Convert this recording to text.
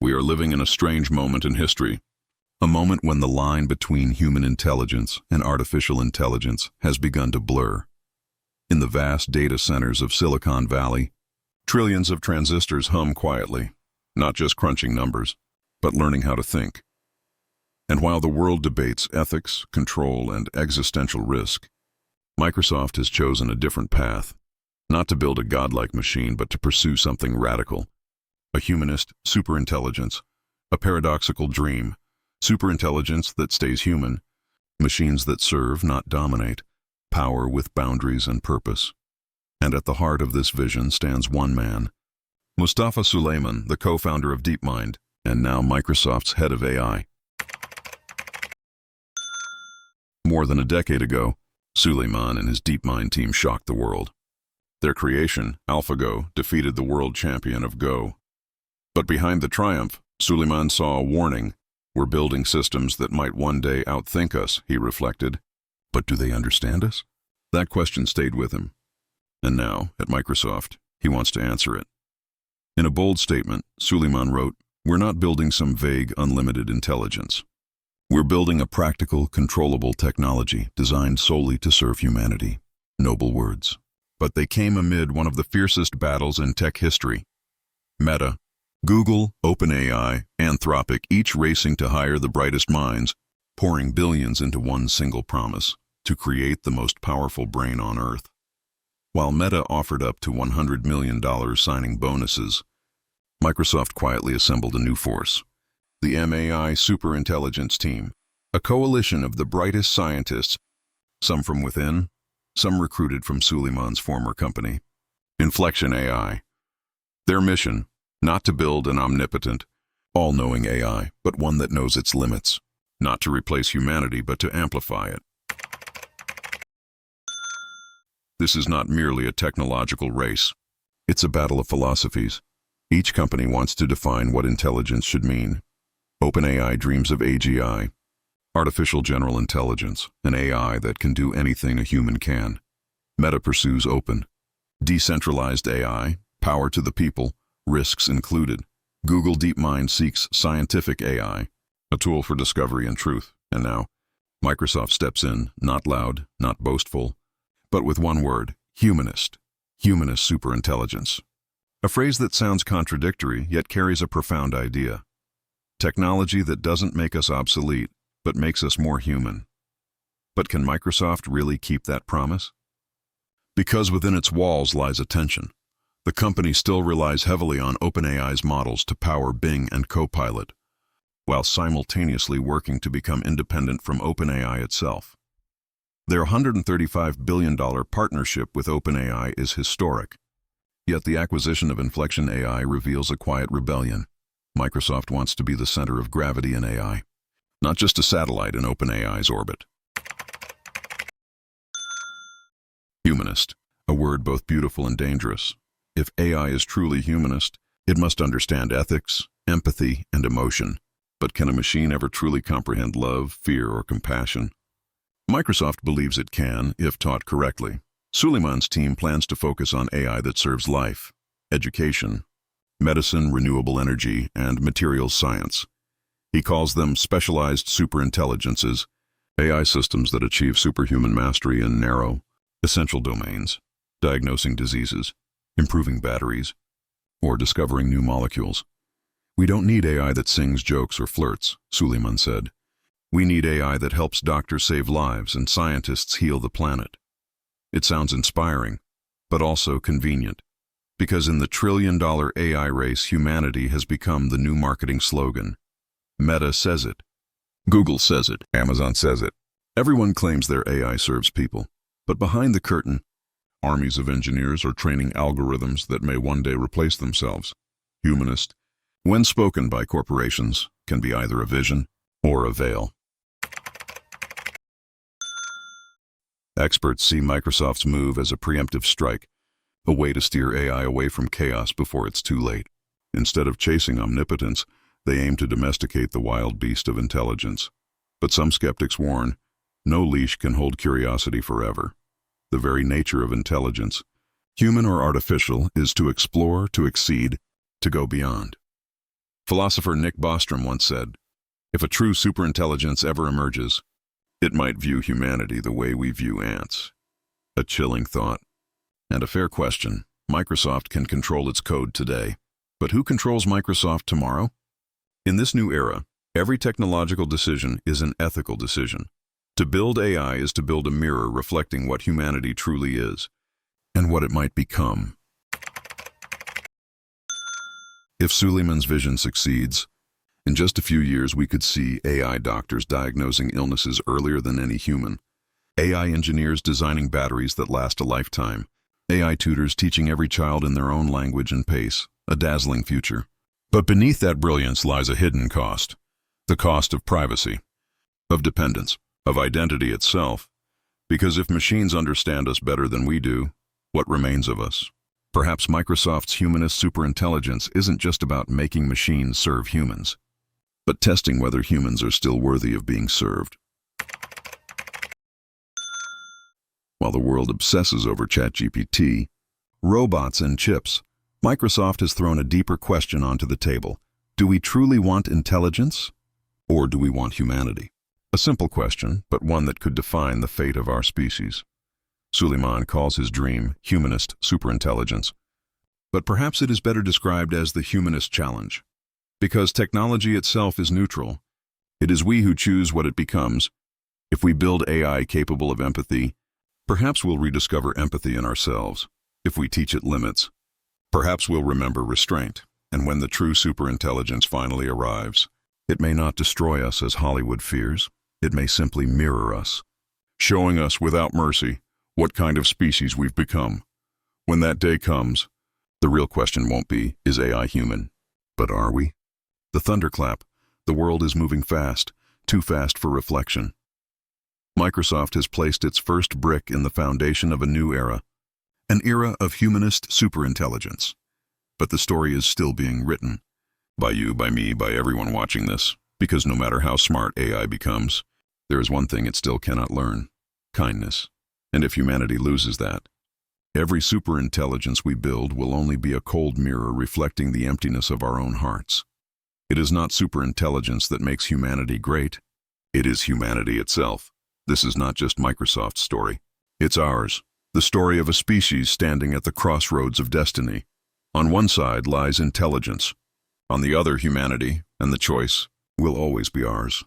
We are living in a strange moment in history, a moment when the line between human intelligence and artificial intelligence has begun to blur. In the vast data centers of Silicon Valley, trillions of transistors hum quietly, not just crunching numbers, but learning how to think. And while the world debates ethics, control, and existential risk, Microsoft has chosen a different path, not to build a godlike machine, but to pursue something radical. A humanist superintelligence, a paradoxical dream, superintelligence that stays human, machines that serve, not dominate, power with boundaries and purpose. And at the heart of this vision stands one man, Mustafa Suleyman, the co-founder of DeepMind, and now Microsoft's head of AI. More than a decade ago, Suleyman and his DeepMind team shocked the world. Their creation, AlphaGo, defeated the world champion of Go. But behind the triumph, Suleyman saw a warning. We're building systems that might one day outthink us, he reflected. But do they understand us? That question stayed with him. And now, at Microsoft, he wants to answer it. In a bold statement, Suleyman wrote, "We're not building some vague, unlimited intelligence. We're building a practical, controllable technology designed solely to serve humanity." Noble words. But they came amid one of the fiercest battles in tech history. Meta, Google, OpenAI, Anthropic, each racing to hire the brightest minds, pouring billions into one single promise, to create the most powerful brain on Earth. While Meta offered up to $100 million signing bonuses, Microsoft quietly assembled a new force, the MAI Superintelligence team, a coalition of the brightest scientists, some from within, some recruited from Suleyman's former company, Inflection AI. Their mission, not to build an omnipotent, all-knowing AI, but one that knows its limits, not to replace humanity, but to amplify it. This is not merely a technological race. It's a battle of philosophies. Each company wants to define what intelligence should mean. OpenAI dreams of AGI, artificial general intelligence, an AI that can do anything a human can. Meta pursues open, decentralized AI, power to the people, risks included. Google DeepMind seeks scientific AI, a tool for discovery and truth. And now, Microsoft steps in, not loud, not boastful, but with one word, humanist. Humanist superintelligence. A phrase that sounds contradictory, yet carries a profound idea. Technology that doesn't make us obsolete, but makes us more human. But can Microsoft really keep that promise? Because within its walls lies a tension. The company still relies heavily on OpenAI's models to power Bing and Copilot, while simultaneously working to become independent from OpenAI itself. Their $135 billion partnership with OpenAI is historic. Yet the acquisition of Inflection AI reveals a quiet rebellion. Microsoft wants to be the center of gravity in AI, not just a satellite in OpenAI's orbit. Humanist, a word both beautiful and dangerous. If AI is truly humanist, it must understand ethics, empathy, and emotion. But can a machine ever truly comprehend love, fear, or compassion? Microsoft believes it can, if taught correctly. Suleyman's team plans to focus on AI that serves life, education, medicine, renewable energy, and materials science. He calls them specialized superintelligences, AI systems that achieve superhuman mastery in narrow, essential domains, diagnosing diseases, improving batteries, or discovering new molecules. "We don't need AI that sings jokes or flirts," Suleyman said. "We need AI that helps doctors save lives and scientists heal the planet." It sounds inspiring, but also convenient, because in the trillion-dollar AI race, humanity has become the new marketing slogan. Meta says it. Google says it. Amazon says it. Everyone claims their AI serves people, but behind the curtain, armies of engineers are training algorithms that may one day replace themselves. Humanist, when spoken by corporations, can be either a vision or a veil. Experts see Microsoft's move as a preemptive strike, a way to steer AI away from chaos before it's too late. Instead of chasing omnipotence, they aim to domesticate the wild beast of intelligence. But some skeptics warn, no leash can hold curiosity forever. The very nature of intelligence, human or artificial, is to explore, to exceed, to go beyond. Philosopher Nick Bostrom once said, "If a true superintelligence ever emerges, it might view humanity the way we view ants." A chilling thought. And a fair question. Microsoft can control its code today. But who controls Microsoft tomorrow? In this new era, every technological decision is an ethical decision. To build AI is to build a mirror reflecting what humanity truly is, and what it might become. If Suleyman's vision succeeds, in just a few years we could see AI doctors diagnosing illnesses earlier than any human, AI engineers designing batteries that last a lifetime, AI tutors teaching every child in their own language and pace, a dazzling future. But beneath that brilliance lies a hidden cost. The cost of privacy, of dependence, of identity itself. Because if machines understand us better than we do, what remains of us? Perhaps Microsoft's Humanist Superintelligence isn't just about making machines serve humans, but testing whether humans are still worthy of being served. While the world obsesses over ChatGPT, robots and chips, Microsoft has thrown a deeper question onto the table. Do we truly want intelligence, or do we want humanity? A simple question, but one that could define the fate of our species. Suleyman calls his dream Humanist Superintelligence. But perhaps it is better described as the Humanist Challenge. Because technology itself is neutral, it is we who choose what it becomes. If we build AI capable of empathy, perhaps we'll rediscover empathy in ourselves. If we teach it limits, perhaps we'll remember restraint. And when the true superintelligence finally arrives, it may not destroy us as Hollywood fears. It may simply mirror us, showing us without mercy what kind of species we've become. When that day comes, the real question won't be, is AI human? But are we? The thunderclap. The world is moving fast, too fast for reflection. Microsoft has placed its first brick in the foundation of a new era, an era of humanist superintelligence. But the story is still being written. By you, by me, by everyone watching this. Because no matter how smart AI becomes, there is one thing it still cannot learn: kindness. And if humanity loses that, every superintelligence we build will only be a cold mirror reflecting the emptiness of our own hearts. It is not superintelligence that makes humanity great. It is humanity itself. This is not just Microsoft's story. It's ours. The story of a species standing at the crossroads of destiny. On one side lies intelligence. On the other, humanity, and the choice will always be ours.